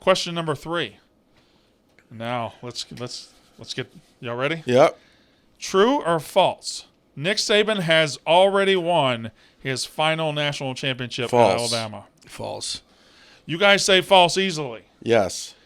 Question number 3. Now let's get y'all ready. Yep. True or false? Nick Saban has already won his final national championship at Alabama. False. You guys say false easily. Yes.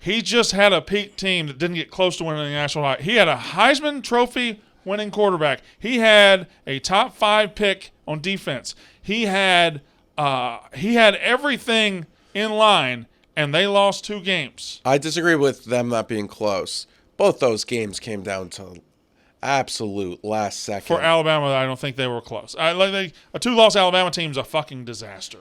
He just had a peak team that didn't get close to winning the national title. He had a Heisman Trophy winning quarterback. He had a top 5 pick on defense. He had everything in line, and they lost 2 games. I disagree with them not being close. Both those games came down to absolute last second. For Alabama, I don't think they were close. A 2-loss Alabama team's a fucking disaster.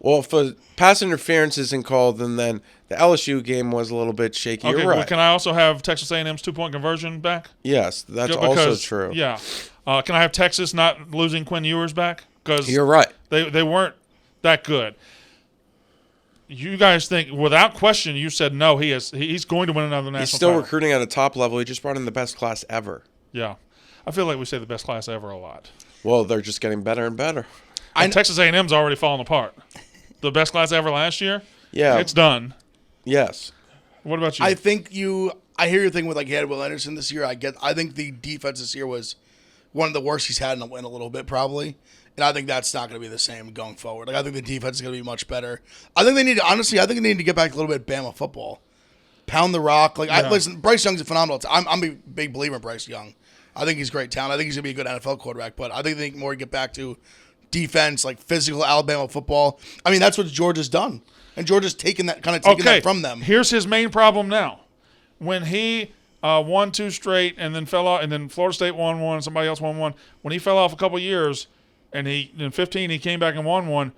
Well, if a pass interference isn't called, and then the LSU game was a little bit shaky. Okay, You're right. well, can I also have Texas A&M's 2-point conversion back? Yes, that's Because, also true. Yeah. Can I have Texas not losing Quinn Ewers back? Because You're right. They weren't that good. You guys think, without question, you said no. He's going to win another national He's still title. recruiting at a top level. He just brought in the best class ever. Yeah. I feel like we say the best class ever a lot. Well, they're just getting better and better. And Texas A&M's already fallen apart. The best class ever last year? Yeah. It's done. Yes. What about you? I hear your thing with he had Will Anderson this year. I think the defense this year was one of the worst he's had in a little bit probably. And I think that's not going to be the same going forward. I think the defense is going to be much better. I think they need to get back a little bit Bama football. Pound the rock. Listen, Bryce Young's a phenomenal. I'm a big believer in Bryce Young. I think he's great talent. I think he's going to be a good NFL quarterback. But I think they need more to get back to defense, physical Alabama football. I mean, that's what Georgia's done. And Georgia's taken that from them. Here's his main problem now. When he won 2 straight and then fell off, and then Florida State won 1, somebody else won 1. When he fell off a couple years, and in 15 he came back and won 1,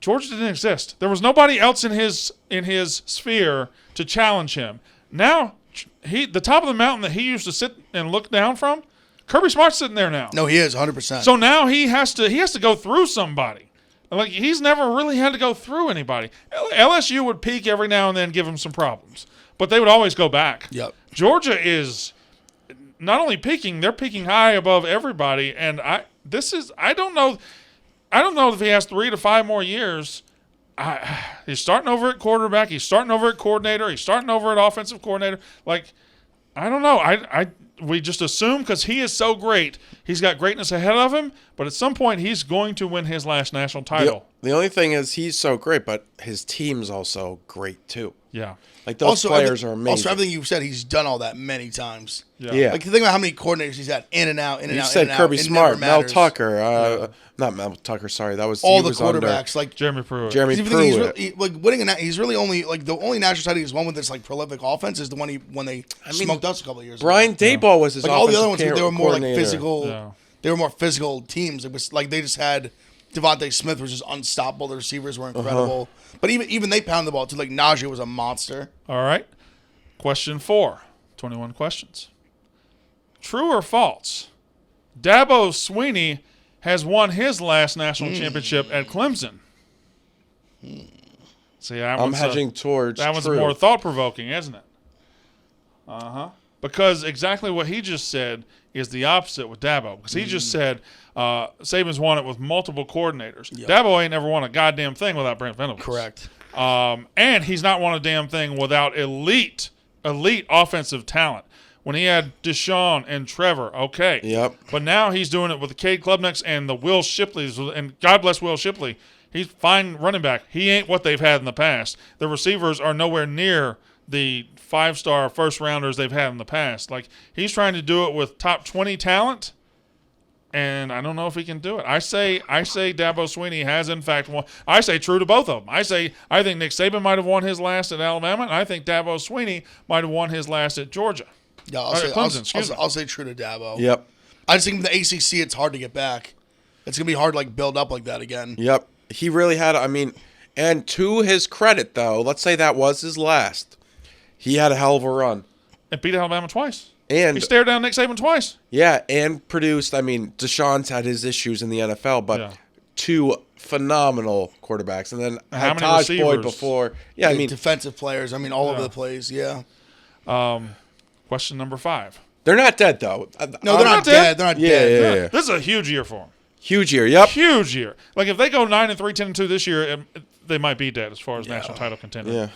Georgia didn't exist. There was nobody else in his sphere to challenge him. Now, the top of the mountain that he used to sit and look down from, Kirby Smart's sitting there now. No, he is 100%. So now he has to go through somebody. He's never really had to go through anybody. LSU would peak every now and then, give him some problems, but they would always go back. Yep. Georgia is not only peaking; they're peaking high above everybody. And I don't know if he has 3 to 5 more years. He's starting over at quarterback. He's starting over at coordinator. He's starting over at offensive coordinator. I don't know. We just assume because he is so great, he's got greatness ahead of him. But at some point, he's going to win his last national title. The only thing is he's so great, but his team's also great too. Yeah. Those players are amazing. Also, everything you've said, he's done all that many times. Yeah. Think about how many coordinators he's had in and out, You said Kirby Smart, Mel Tucker. Not Mel Tucker, sorry. That was all the quarterbacks. Jeremy Pruitt. He's really only the only national title he's won with this prolific offense is the one when they smoked us a couple of years Brian ago. Daboll was his offensive all the other ones, they were more physical. Yeah. They were more physical teams. It was they just had Devontae Smith was just unstoppable. The receivers were incredible. But even they pounded the ball too. Najee was a monster. All right. Question 4. 21 questions. True or false? Dabo Swinney has won his last national championship at Clemson. See, I'm hedging towards that one's true. more thought-provoking, isn't it? Because exactly what he just said is the opposite with Dabo. Because he just said Saban's won it with multiple coordinators. Yep. Dabo ain't never won a goddamn thing without Brent Venables. Correct. And he's not won a damn thing without elite offensive talent. When he had Deshaun and Trevor, okay. Yep. But now he's doing it with the Cade Klubniks and the Will Shipleys, and God bless Will Shipley. He's fine running back. He ain't what they've had in the past. The receivers are nowhere near the 5-star first-rounders they've had in the past. He's trying to do it with top 20 talent, and I don't know if he can do it. I say Dabo Swinney has, in fact, won. I say true to both of them. I think Nick Saban might have won his last at Alabama, and I think Dabo Swinney might have won his last at Georgia. Yeah, I'll say true to Dabo. Yep. I just think in the ACC, it's hard to get back. It's going to be hard to build up like that again. Yep. He really had, and to his credit, though, let's say that was his last. He had a hell of a run. And beat Alabama twice. And he stared down Nick Saban twice. Yeah, and produced, Deshaun's had his issues in the NFL, but 2 phenomenal quarterbacks. And then how had many Taj receivers? Boyd before. Yeah, defensive players. All over the place, yeah. Question number 5. They're not dead, though. No, they're not dead. They're not dead. Yeah. This is a huge year for them. Huge year, yep. Huge year. If they go 9-3, 10-2 this year, they might be dead as far as national title contender. Yeah.